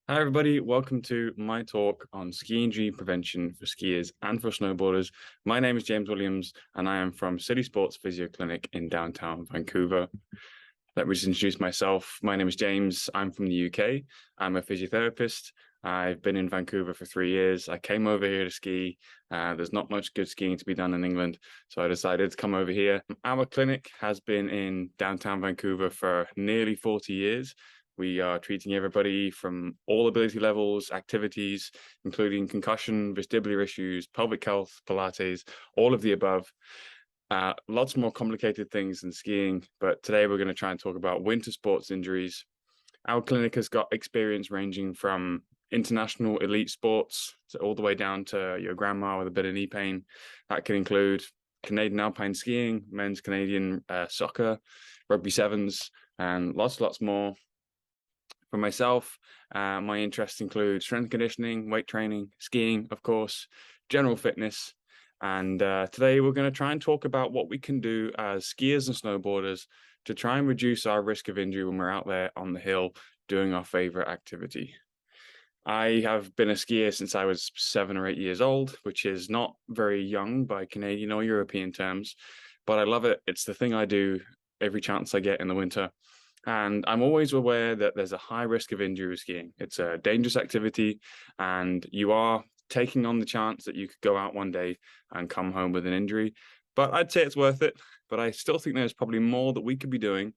Hi, everybody. Welcome to my talk on ski injury prevention for skiers and for snowboarders. My name is James Williams, and I am from City Sports Physio Clinic in downtown Vancouver. Let me just introduce myself. My name is James. I'm from the UK. I'm a physiotherapist. I've been in Vancouver for 3 years. I came over here to ski. There's not much good skiing to be done in England, so I decided to come over here. Our clinic has been in downtown Vancouver for nearly 40 years. We are treating everybody from all ability levels, activities, including concussion, vestibular issues, pelvic health, Pilates, all of the above. Lots more complicated things than skiing, but today we're going to try and talk about winter sports injuries. Our clinic has got experience ranging from international elite sports all the way down to your grandma with a bit of knee pain. That can include Canadian alpine skiing, men's Canadian soccer, rugby sevens, and lots more. For myself, my interests include strength conditioning, weight training, skiing, of course, general fitness. And today we're going to try and talk about what we can do as skiers and snowboarders to try and reduce our risk of injury when we're out there on the hill doing our favorite activity. I have been a skier since I was 7 or 8 years old, which is not very young by Canadian or European terms, but I love it. It's the thing I do every chance I get in the winter. And I'm always aware that there's a high risk of injury with skiing. It's a dangerous activity, and you are taking on the chance that you could go out one day and come home with an injury. But I'd say it's worth it. But I still think there's probably more that we could be doing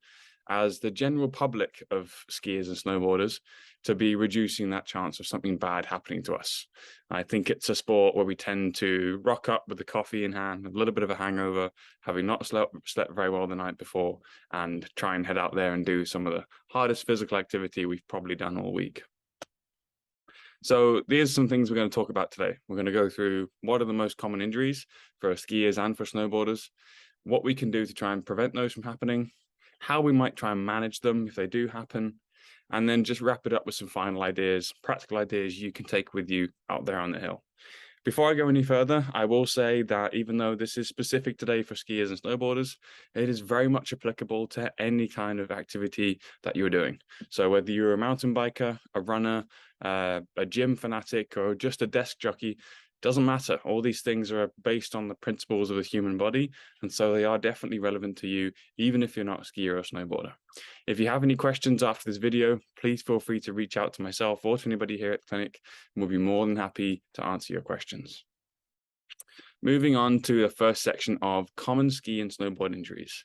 as the general public of skiers and snowboarders to be reducing that chance of something bad happening to us. I think it's a sport where we tend to rock up with the coffee in hand, a little bit of a hangover, having not slept very well the night before, and try and head out there and do some of the hardest physical activity we've probably done all week. So these are some things we're going to talk about today. We're going to go through what are the most common injuries for skiers and for snowboarders, what we can do to try and prevent those from happening, how we might try and manage them if they do happen, and then just wrap it up with some final ideas, practical ideas you can take with you out there on the hill. Before I go any further, I will say that even though this is specific today for skiers and snowboarders, it is very much applicable to any kind of activity that you're doing. So whether you're a mountain biker, a runner, a gym fanatic, or just a desk jockey, doesn't matter. All these things are based on the principles of the human body, and so they are definitely relevant to you, even if you're not a skier or a snowboarder. If you have any questions after this video, please feel free to reach out to myself or to anybody here at the clinic, and we'll be more than happy to answer your questions. Moving on to the first section of common ski and snowboard injuries.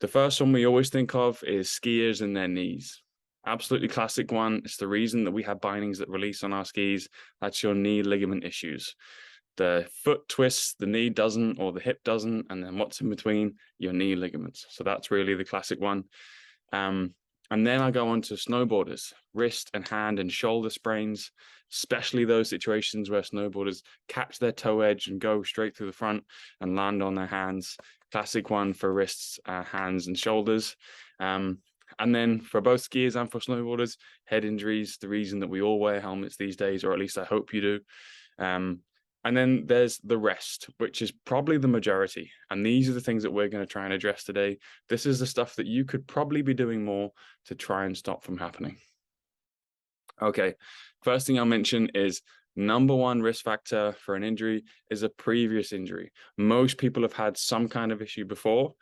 The first one we always think of is skiers and their knees. Absolutely classic one. It's the reason that we have bindings that release on our skis. That's your knee ligament issues. The foot twists, the knee doesn't, or the hip doesn't, and then what's in between? Your knee ligaments. So that's really the classic one. And then I go on to snowboarders, wrist and hand and shoulder sprains, especially those situations where snowboarders catch their toe edge and go straight through the front and land on their hands. Classic one for wrists, hands, and shoulders. And then for both skiers and for snowboarders, head injuries, the reason that we all wear helmets these days, or at least I hope you do. And then there's the rest, which is probably the majority. And these are the things that we're going to try and address today. This is the stuff that you could probably be doing more to try and stop from happening. Okay, first thing I'll mention is number one risk factor for an injury is a previous injury. Most people have had some kind of issue before.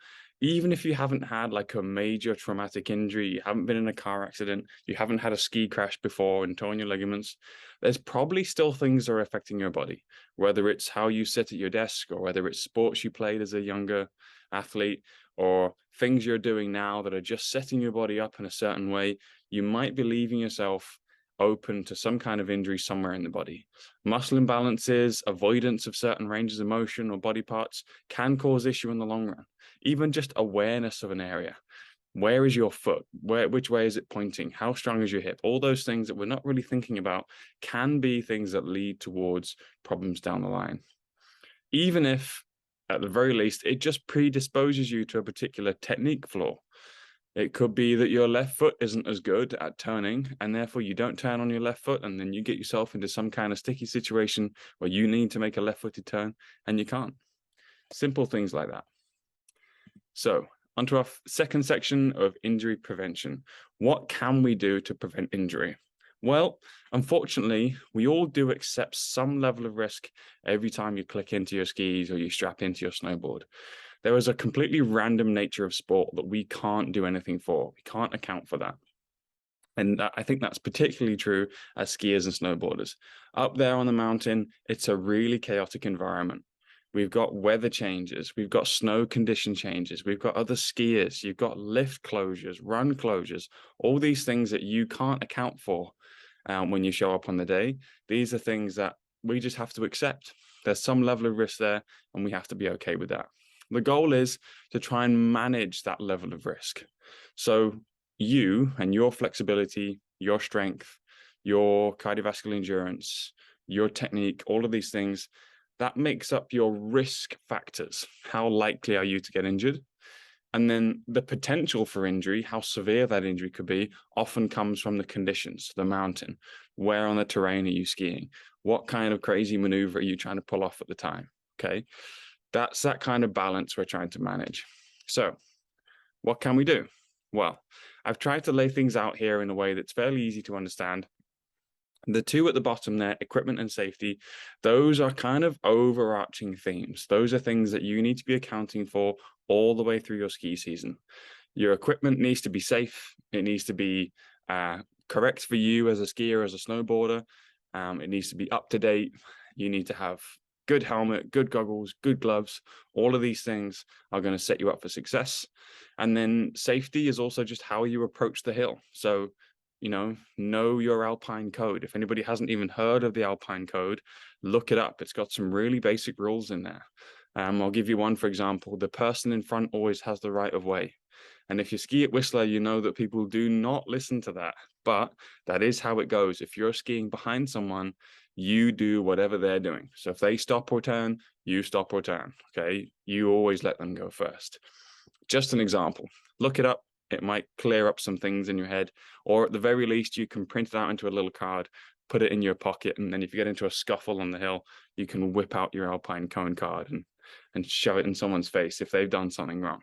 Even if you haven't had like a major traumatic injury, you haven't been in a car accident, you haven't had a ski crash before and torn your ligaments, there's probably still things that are affecting your body, whether it's how you sit at your desk or whether it's sports you played as a younger athlete or things you're doing now that are just setting your body up in a certain way. You might be leaving yourself open to some kind of injury somewhere in the body. Muscle imbalances, avoidance of certain ranges of motion or body parts can cause issue in the long run. Even just awareness of an area. Where is your foot? Which way is it pointing? How strong is your hip? All those things that we're not really thinking about can be things that lead towards problems down the line. Even if, at the very least, it just predisposes you to a particular technique flaw. It could be that your left foot isn't as good at turning, and therefore you don't turn on your left foot, and then you get yourself into some kind of sticky situation where you need to make a left-footed turn, and you can't. Simple things like that. So, onto our second section of injury prevention. What can we do to prevent injury? Well, unfortunately, we all do accept some level of risk every time you click into your skis or you strap into your snowboard. There is a completely random nature of sport that we can't do anything for. We can't account for that. And I think that's particularly true as skiers and snowboarders. Up there on the mountain, it's a really chaotic environment. We've got weather changes, we've got snow condition changes, we've got other skiers, you've got lift closures, run closures, all these things that you can't account for when you show up on the day. These are things that we just have to accept. There's some level of risk there, and we have to be okay with that. The goal is to try and manage that level of risk. So you and your flexibility, your strength, your cardiovascular endurance, your technique, all of these things, that makes up your risk factors. How likely are you to get injured? And then the potential for injury, how severe that injury could be, often comes from the conditions, the mountain. Where on the terrain are you skiing? What kind of crazy maneuver are you trying to pull off at the time? Okay. That's that kind of balance we're trying to manage. So what can we do? Well, I've tried to lay things out here in a way that's fairly easy to understand. The two at the bottom there, equipment and safety, those are kind of overarching themes. Those are things that you need to be accounting for all the way through your ski season. Your equipment needs to be safe. It needs to be correct for you as a skier, as a snowboarder. It needs to be up to date. You need to have good helmet, good goggles, good gloves. All of these things are going to set you up for success. And then safety is also just how you approach the hill. So, know your Alpine code. If anybody hasn't even heard of the Alpine code, look it up. It's got some really basic rules in there. I'll give you one, for example. The person in front always has the right of way. And if you ski at Whistler, you know that people do not listen to that. But that is how it goes. If you're skiing behind someone, you do whatever they're doing. So if they stop or turn, you stop or turn. Okay. You always let them go first. Just an example. Look it up. It might clear up some things in your head, or at the very least, you can print it out into a little card, put it in your pocket, and then if you get into a scuffle on the hill, you can whip out your Alpine cone card and shove it in someone's face if they've done something wrong.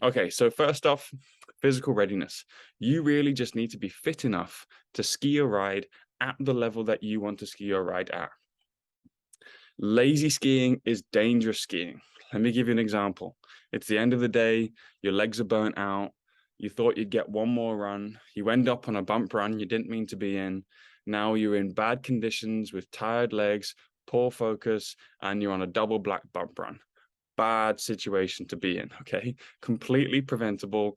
Okay, so first off, physical readiness. You really just need to be fit enough to ski or ride at the level that you want to ski or ride at. Lazy skiing is dangerous skiing. Let me give you an example. It's the end of the day, your legs are burnt out, you thought you'd get one more run, you end up on a bump run you didn't mean to be in. Now you're in bad conditions with tired legs, poor focus, and you're on a double black bump run. Bad situation to be in, okay? Completely preventable,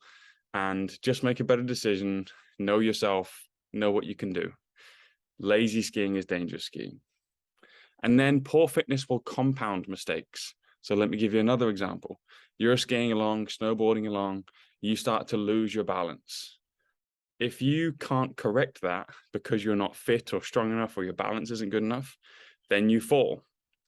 and just make a better decision, know yourself, know what you can do. Lazy skiing is dangerous skiing. And then poor fitness will compound mistakes. So let me give you another example. You're skiing along, snowboarding along, you start to lose your balance. If you can't correct that because you're not fit or strong enough or your balance isn't good enough, then you fall.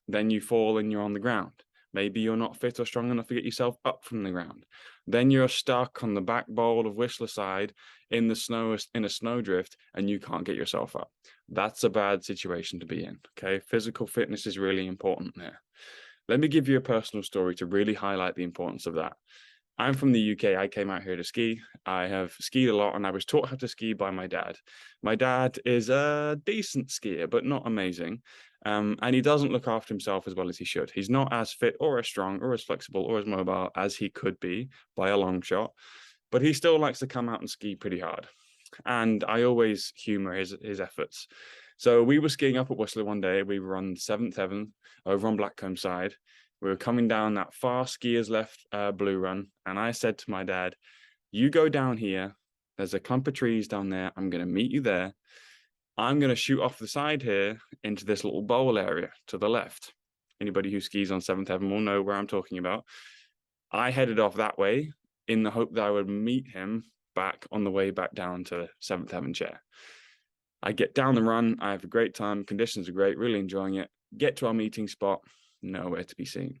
Then you fall and you're on the ground. Maybe you're not fit or strong enough to get yourself up from the ground. Then you're stuck on the back bowl of Whistler side in the snow, in a snowdrift, and you can't get yourself up. That's a bad situation to be in, okay? Physical fitness is really important there. Let me give you a personal story to really highlight the importance of that. I'm from the UK. I came out here to ski. I have skied a lot, and I was taught how to ski by my dad. My dad is a decent skier, but not amazing. And he doesn't look after himself as well as he should. He's not as fit or as strong or as flexible or as mobile as he could be by a long shot, but he still likes to come out and ski pretty hard. And I always humor his efforts. So we were skiing up at Whistler one day. We were on 7th Heaven over on Blackcomb side. We were coming down that far skiers left blue run. And I said to my dad, you go down here. There's a clump of trees down there. I'm going to meet you there. I'm going to shoot off the side here into this little bowl area to the left. Anybody who skis on 7th Heaven will know where I'm talking about. I headed off that way in the hope that I would meet him back on the way back down to 7th Heaven chair. I get down the run. I have a great time. Conditions are great. Really enjoying it. Get to our meeting spot. Nowhere to be seen.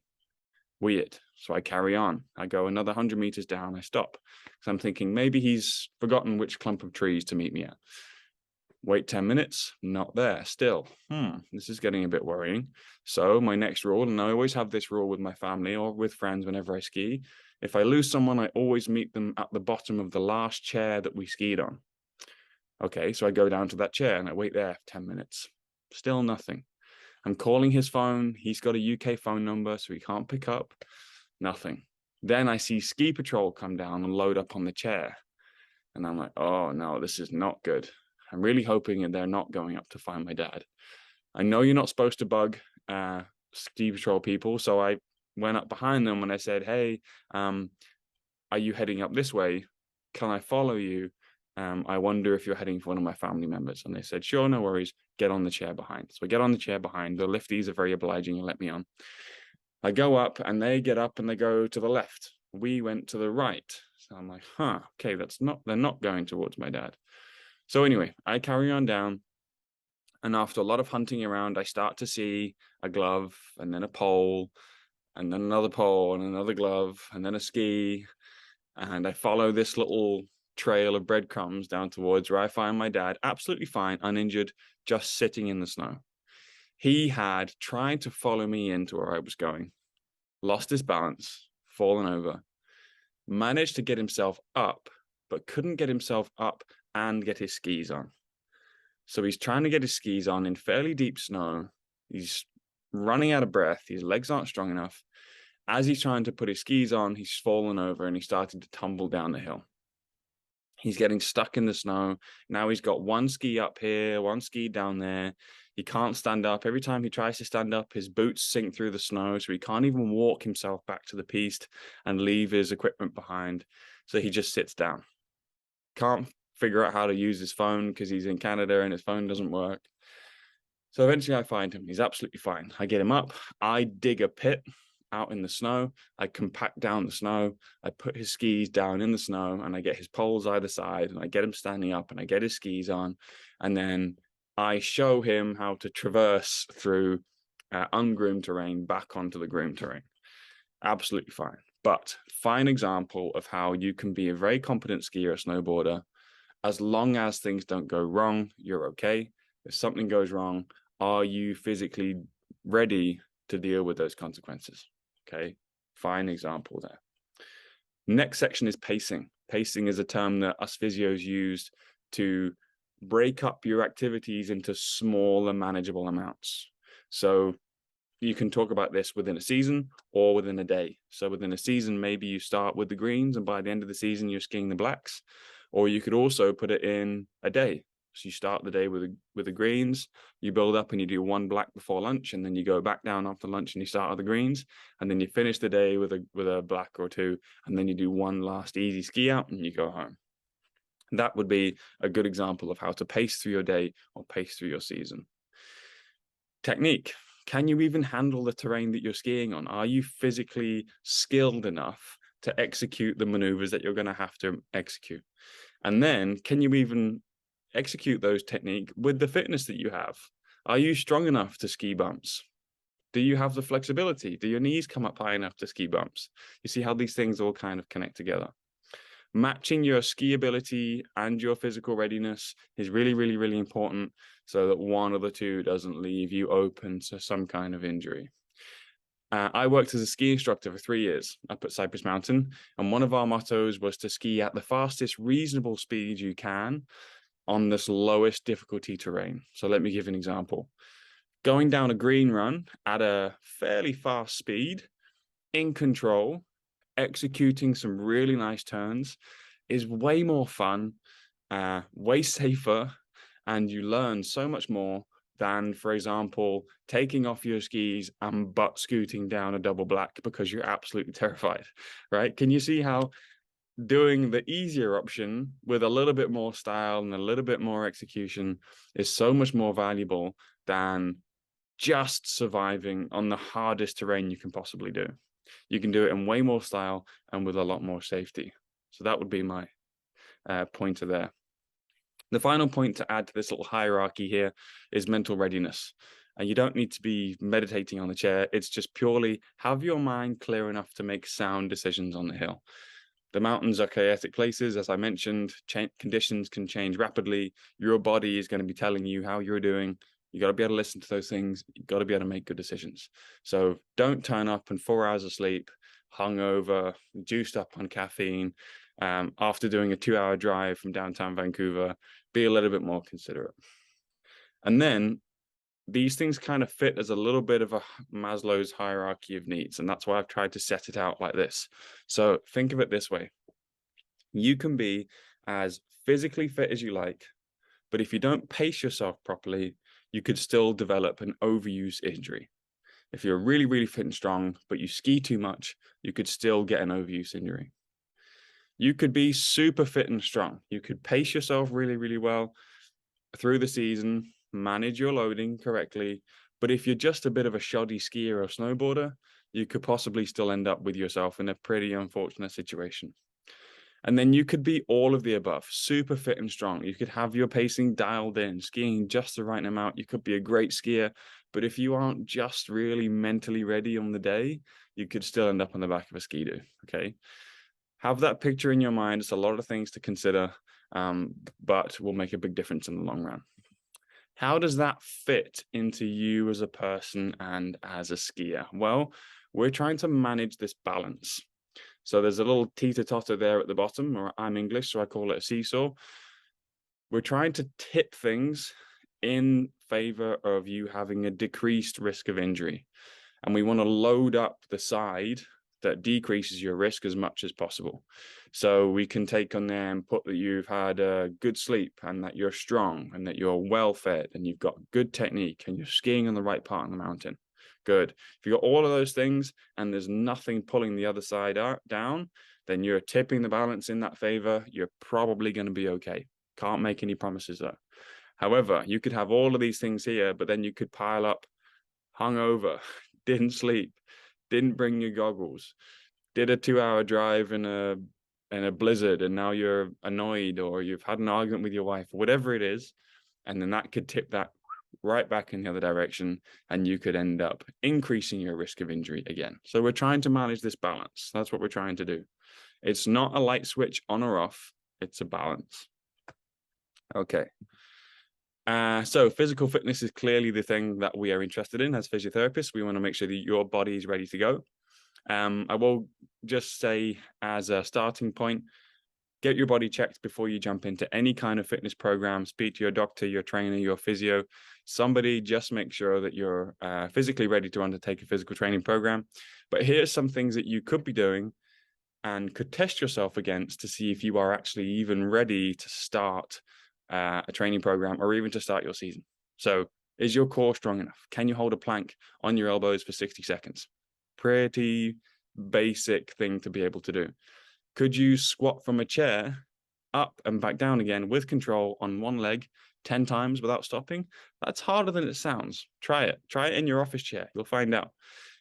Weird. So I carry on. I go another 100 meters down. I stop. So I'm thinking maybe he's forgotten which clump of trees to meet me at. Wait 10 minutes, not there still. This is getting a bit worrying. So my next rule, and I always have this rule with my family or with friends whenever I ski, if I lose someone, I always meet them at the bottom of the last chair that we skied on. Okay, so I go down to that chair and I wait there for 10 minutes. Still nothing. I'm calling his phone. He's got a UK phone number, so he can't pick up. Nothing. Then I see ski patrol come down and load up on the chair. And I'm like, oh no, this is not good. I'm really hoping that they're not going up to find my dad. I know you're not supposed to bug ski patrol people. So I went up behind them and I said, hey, are you heading up this way? Can I follow you? I wonder if you're heading for one of my family members. And they said, sure, no worries. Get on the chair behind. So I get on the chair behind. The lifties are very obliging and let me on. I go up and they get up and they go to the left. We went to the right. So I'm like, okay, they're not going towards my dad. So anyway, I carry on down. And after a lot of hunting around, I start to see a glove and then a pole and then another pole and another glove and then a ski. And I follow this little trail of breadcrumbs down towards where I find my dad, absolutely fine, uninjured, just sitting in the snow. He had tried to follow me into where I was going, lost his balance, fallen over, managed to get himself up, but couldn't get himself up and get his skis on. So he's trying to get his skis on in fairly deep snow. He's running out of breath. His legs aren't strong enough. As he's trying to put his skis on, he's fallen over and he started to tumble down the hill. He's getting stuck in the snow. Now he's got one ski up here, one ski down there. He can't stand up. Every time he tries to stand up, his boots sink through the snow, so he can't even walk himself back to the piste and leave his equipment behind. So he just sits down. Can't figure out how to use his phone because he's in Canada and his phone doesn't work. So eventually I find him. He's absolutely fine. I get him up. I dig a pit out in the snow. I compact down the snow. I put his skis down in the snow and I get his poles either side and I get him standing up and I get his skis on. And then I show him how to traverse through ungroomed terrain back onto the groomed terrain. Absolutely fine. But fine example of how you can be a very competent skier or snowboarder. As long as things don't go wrong, you're okay. If something goes wrong, are you physically ready to deal with those consequences? Okay, fine example there. Next section is pacing. Pacing is a term that us physios use to break up your activities into smaller, manageable amounts. So you can talk about this within a season or within a day. So within a season, maybe you start with the greens and by the end of the season, you're skiing the blacks. Or you could also put it in a day. So you start the day with the greens, you build up and you do one black before lunch, and then you go back down after lunch and you start with the greens, and then you finish the day with a black or two, and then you do one last easy ski out and you go home. That would be a good example of how to pace through your day or pace through your season. Technique. Can you even handle the terrain that you're skiing on? Are you physically skilled enough to execute the maneuvers that you're going to have to execute? And then can you even execute those techniques with the fitness that you have? Are you strong enough to ski bumps? Do you have the flexibility? Do your knees come up high enough to ski bumps? You see how these things all kind of connect together. Matching your ski ability and your physical readiness is really, really, really important so that one of the two doesn't leave you open to some kind of injury. I worked as a ski instructor for 3 years up at Cypress Mountain, and one of our mottos was to ski at the fastest reasonable speed you can on this lowest difficulty terrain. So let me give an example. Going down a green run at a fairly fast speed, in control, executing some really nice turns is way more fun, way safer, and you learn so much more than, for example, taking off your skis and butt scooting down a double black because you're absolutely terrified, right? Can you see how doing the easier option with a little bit more style and a little bit more execution is so much more valuable than just surviving on the hardest terrain you can possibly do? You can do it in way more style and with a lot more safety. So that would be my pointer there. The final point to add to this little hierarchy here is mental readiness. And you don't need to be meditating on the chair. It's just purely have your mind clear enough to make sound decisions on the hill. The mountains are chaotic places. As I mentioned, conditions can change rapidly. Your body is going to be telling you how you're doing. You got to be able to listen to those things. You've got to be able to make good decisions. So don't turn up in 4 hours of sleep, hungover, juiced up on caffeine, after doing a 2-hour drive from downtown Vancouver Be a little bit more considerate. And then these things kind of fit as a little bit of a Maslow's hierarchy of needs. And that's why I've tried to set it out like this. So think of it this way. You can be as physically fit as you like, but if you don't pace yourself properly, you could still develop an overuse injury. If you're really, really fit and strong, but you ski too much, you could still get an overuse injury. You could be super fit and strong. You could pace yourself really, really well through the season, manage your loading correctly. But if you're just a bit of a shoddy skier or snowboarder, you could possibly still end up with yourself in a pretty unfortunate situation. And then you could be all of the above, super fit and strong. You could have your pacing dialed in, skiing just the right amount. You could be a great skier, but if you aren't just really mentally ready on the day, you could still end up on the back of a ski-doo, okay? Have that picture in your mind. It's a lot of things to consider, but will make a big difference in the long run. How does that fit into you as a person and as a skier? Well, we're trying to manage this balance. So there's a little teeter-totter there at the bottom, or I'm English, so I call it a seesaw. We're trying to tip things in favor of you having a decreased risk of injury. And we want to load up the side that decreases your risk as much as possible. So we can take on there and put that you've had a good sleep and that you're strong and that you're well fed and you've got good technique and you're skiing on the right part of the mountain. Good. If you got all of those things and there's nothing pulling the other side down, then you're tipping the balance in that favor. You're probably going to be okay. Can't make any promises though. However, you could have all of these things here, but then you could pile up hungover, didn't sleep, didn't bring your goggles, did a 2-hour drive in a blizzard, and now you're annoyed or you've had an argument with your wife, whatever it is, and then that could tip that right back in the other direction, and you could end up increasing your risk of injury again. So we're trying to manage this balance. That's what we're trying to do. It's not a light switch on or off. It's a balance. Okay. So physical fitness is clearly the thing that we are interested in as physiotherapists. We want to make sure that your body is ready to go. I will just say as a starting point, get your body checked before you jump into any kind of fitness program. Speak to your doctor, your trainer, your physio, somebody. Just make sure that you're physically ready to undertake a physical training program. But here's some things that you could be doing and could test yourself against to see if you are actually even ready to start a training program or even to start your season. So is your core strong enough? Can you hold a plank on your elbows for 60 seconds? Pretty basic thing to be able to do. Could you squat from a chair up and back down again with control on one leg 10 times without stopping? That's harder than it sounds. Try it. Try it in your office chair. You'll find out.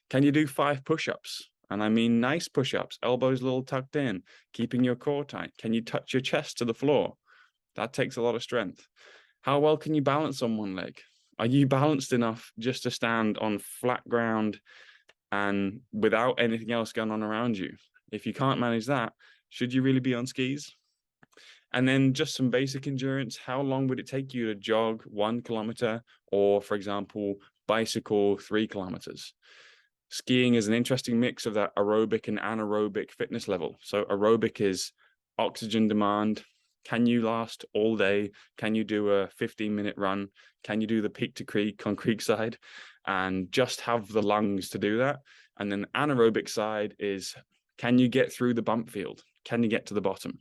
Can you do 5 push-ups? And I mean nice push-ups, elbows a little tucked in, keeping your core tight. Can you touch your chest to the floor? That takes a lot of strength. How well can you balance on one leg? Are you balanced enough just to stand on flat ground and without anything else going on around you? If you can't manage that, should you really be on skis? And then just some basic endurance. How long would it take you to jog 1 kilometer or, for example, bicycle 3 kilometers? Skiing is an interesting mix of that aerobic and anaerobic fitness level. So aerobic is oxygen demand. Can you last all day? Can you do a 15-minute run? Can you do the peak to creek on Creekside and just have the lungs to do that? And then anaerobic side is, can you get through the bump field? Can you get to the bottom?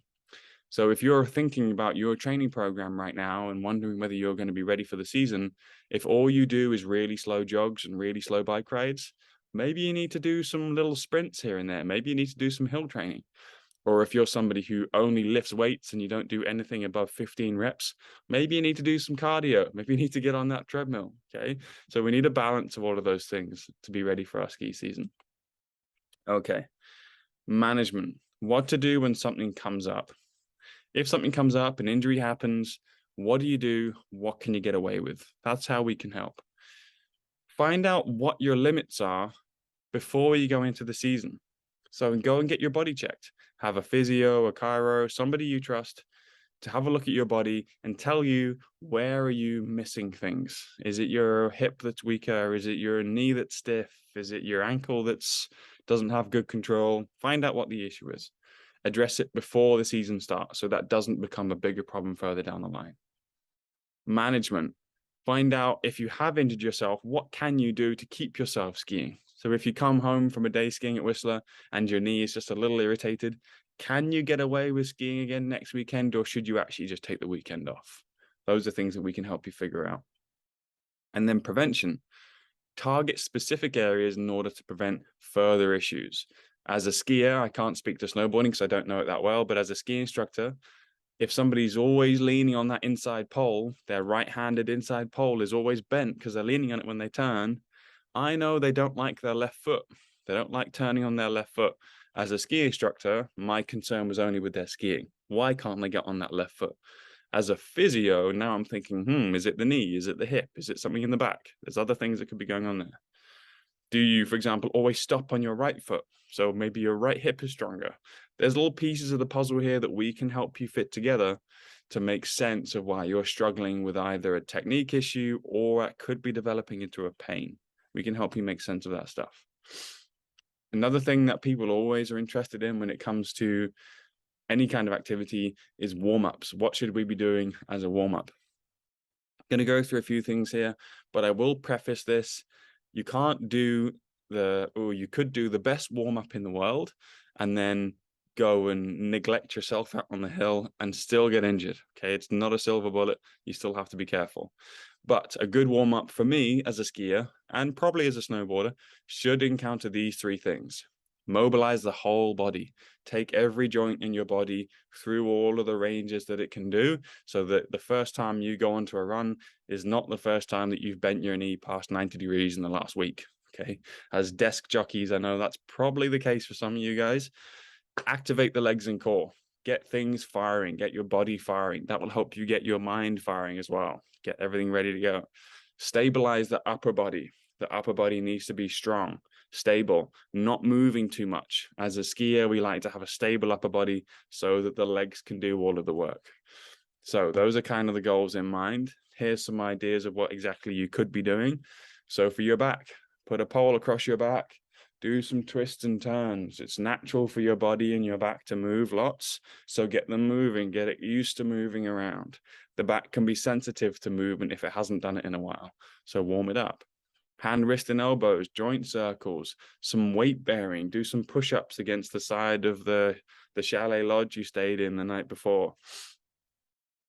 So if you're thinking about your training program right now and wondering whether you're going to be ready for the season, if all you do is really slow jogs and really slow bike rides, maybe you need to do some little sprints here and there. Maybe you need to do some hill training. Or if you're somebody who only lifts weights and you don't do anything above 15 reps, maybe you need to do some cardio. Maybe you need to get on that treadmill, okay? So we need a balance of all of those things to be ready for our ski season. Okay, management. What to do when something comes up. If something comes up, an injury happens, what do you do? What can you get away with? That's how we can help. Find out what your limits are before you go into the season. So go and get your body checked. Have a physio, a chiro, somebody you trust to have a look at your body and tell you, where are you missing things? Is it your hip that's weaker? Is it your knee that's stiff? Is it your ankle that's doesn't have good control? Find out what the issue is. Address it before the season starts so that doesn't become a bigger problem further down the line. Management. Find out if you have injured yourself, what can you do to keep yourself skiing? So if you come home from a day skiing at Whistler and your knee is just a little irritated, can you get away with skiing again next weekend, or should you actually just take the weekend off? Those are things that we can help you figure out. And then prevention. Target specific areas in order to prevent further issues. As a skier, I can't speak to snowboarding because I don't know it that well, but as a ski instructor, if somebody's always leaning on that inside pole, their right-handed inside pole is always bent because they're leaning on it when they turn, I know they don't like their left foot. They don't like turning on their left foot. As a ski instructor, my concern was only with their skiing. Why can't they get on that left foot? As a physio, now I'm thinking, is it the knee? Is it the hip? Is it something in the back? There's other things that could be going on there. Do you, for example, always stop on your right foot? So maybe your right hip is stronger. There's little pieces of the puzzle here that we can help you fit together to make sense of why you're struggling with either a technique issue or it could be developing into a pain. We can help you make sense of that stuff. Another thing that people always are interested in when it comes to any kind of activity is warm-ups. What should we be doing as a warm-up? I'm going to go through a few things here, but I will preface this. You can't do you could do the best warm-up in the world and then go and neglect yourself out on the hill and still get injured. Okay, it's not a silver bullet. You still have to be careful. But a good warm-up for me as a skier and probably as a snowboarder should encounter these three things. Mobilize the whole body. Take every joint in your body through all of the ranges that it can do, so that the first time you go onto a run is not the first time that you've bent your knee past 90 degrees in the last week. Okay. As desk jockeys, I know that's probably the case for some of you guys. Activate the legs and core. Get things firing. Get your body firing. That will help you get your mind firing as well. Get everything ready to go. Stabilize the upper body. The upper body needs to be strong, stable, not moving too much. As a skier, we like to have a stable upper body so that the legs can do all of the work. So those are kind of the goals in mind. Here's some ideas of what exactly you could be doing. So for your back, put a pole across your back, do some twists and turns. It's natural for your body and your back to move lots. So get them moving, get it used to moving around. The back can be sensitive to movement if it hasn't done it in a while. So warm it up. Hand, wrist, and elbows, joint circles, some weight bearing, do some push-ups against the side of the chalet lodge you stayed in the night before.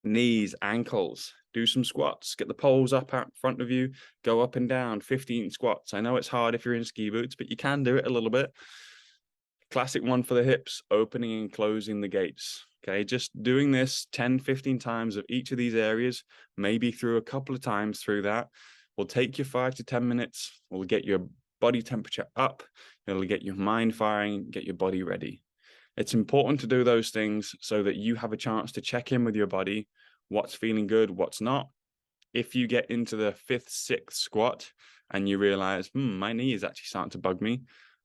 Knees, ankles, do some squats, get the poles up out in front of you, go up and down, 15 squats. I know it's hard if you're in ski boots, but you can do it a little bit. Classic one for the hips, opening and closing the gates. Okay, just doing this 10, 15 times of each of these areas, maybe through a couple of times through that, will take you 5 to 10 minutes, will get your body temperature up, it'll get your mind firing, get your body ready. It's important to do those things so that you have a chance to check in with your body, what's feeling good, what's not. If you get into the 5th, 6th squat and you realize, my knee is actually starting to bug me,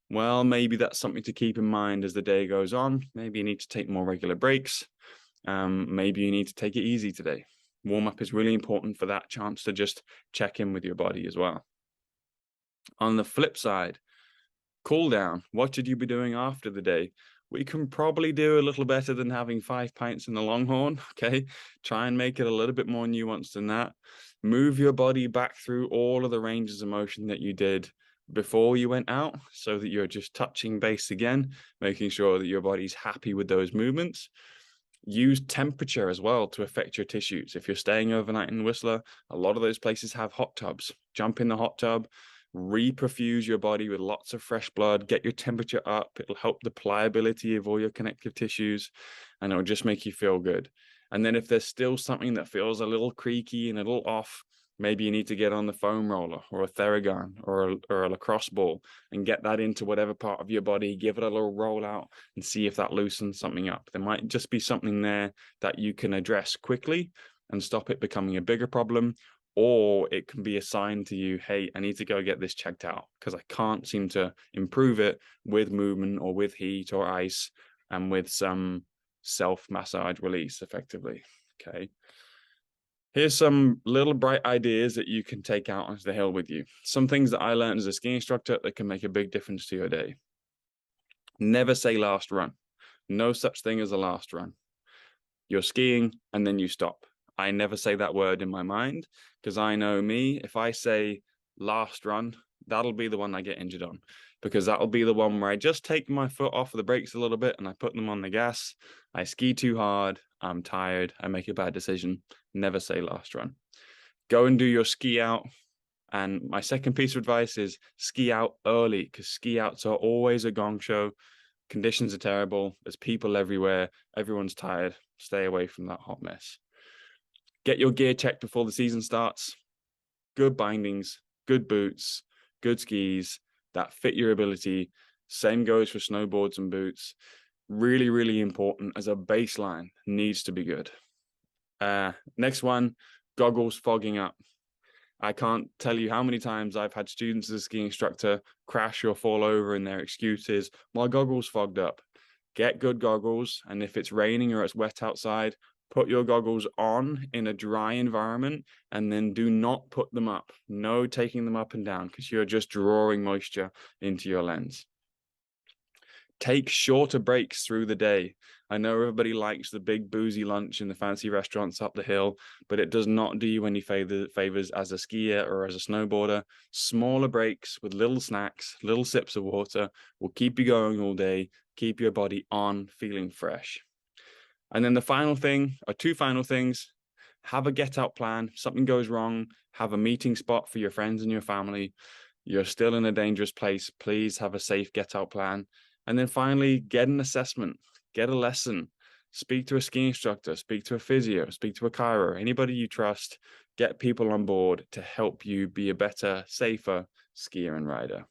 well, maybe that's something to keep in mind as the day goes on. Maybe you need to take more regular breaks. Maybe you need to take it easy today. Warm-up is really important for that chance to just check in with your body as well. On the flip side, cool down. What should you be doing after the day? We can probably do a little better than having 5 pints in the Longhorn, okay? Try and make it a little bit more nuanced than that. Move your body back through all of the ranges of motion that you did before you went out so that you're just touching base again, making sure that your body's happy with those movements. Use temperature as well to affect your tissues. If you're staying overnight in Whistler, a lot of those places have hot tubs. Jump in the hot tub, reperfuse your body with lots of fresh blood, get your temperature up. It'll help the pliability of all your connective tissues, and it'll just make you feel good. And then if there's still something that feels a little creaky and a little off, maybe you need to get on the foam roller or a Theragun or a lacrosse ball and get that into whatever part of your body, give it a little roll out and see if that loosens something up. There might just be something there that you can address quickly and stop it becoming a bigger problem. Or it can be a sign to you, hey, I need to go get this checked out because I can't seem to improve it with movement or with heat or ice and with some self-massage release effectively, okay? Here's some little bright ideas that you can take out onto the hill with you. Some things that I learned as a ski instructor that can make a big difference to your day. Never say last run. No such thing as a last run. You're skiing and then you stop. I never say that word in my mind, because I know me, if I say last run, that'll be the one I get injured on, because that'll be the one where I just take my foot off the brakes a little bit and I put them on the gas. I ski too hard, I'm tired, I make a bad decision. Never say last run. Go and do your ski out. And my second piece of advice is ski out early, because ski outs are always a gong show. Conditions are terrible. There's people everywhere. Everyone's tired. Stay away from that hot mess. Get your gear checked before the season starts. Good bindings, good boots, good skis that fit your ability. Same goes for snowboards and boots. Really, really important as a baseline, needs to be good. Next one, goggles fogging up. I can't tell you how many times I've had students as a ski instructor crash or fall over, and their excuse is, my goggles fogged up. Get good goggles, and if it's raining or it's wet outside, put your goggles on in a dry environment, and then do not put them up. No taking them up and down, because you're just drawing moisture into your lens. Take shorter breaks through the day. I know everybody likes the big boozy lunch in the fancy restaurants up the hill, but it does not do you any favors as a skier or as a snowboarder. Smaller breaks with little snacks, little sips of water will keep you going all day, keep your body on, feeling fresh. And then the final thing, or two final things, have a get out plan. If something goes wrong, have a meeting spot for your friends and your family. You're still in a dangerous place. Please have a safe get out plan. And then finally, get an assessment, get a lesson, speak to a ski instructor, speak to a physio, speak to a chiro, anybody you trust. Get people on board to help you be a better, safer skier and rider.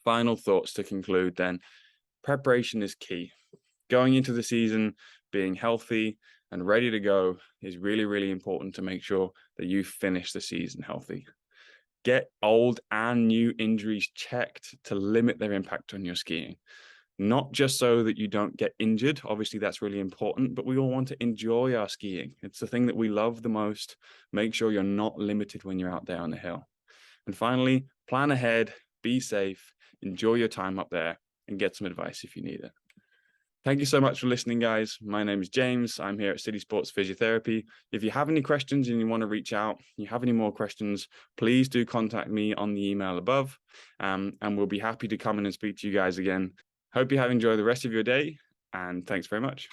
Final thoughts to conclude then. Preparation is key. Going into the season, being healthy and ready to go is really, really important to make sure that you finish the season healthy. Get old and new injuries checked to limit their impact on your skiing. Not just so that you don't get injured, obviously that's really important, but we all want to enjoy our skiing. It's the thing that we love the most. Make sure you're not limited when you're out there on the hill. And finally, plan ahead, be safe, enjoy your time up there, and get some advice if you need it. Thank you so much for listening, guys. My name is James. I'm here at City Sports Physiotherapy. If you have any questions and you want to reach out, you have any more questions, please do contact me on the email above, and we'll be happy to come in and speak to you guys again. Hope you have enjoyed the rest of your day, and thanks very much.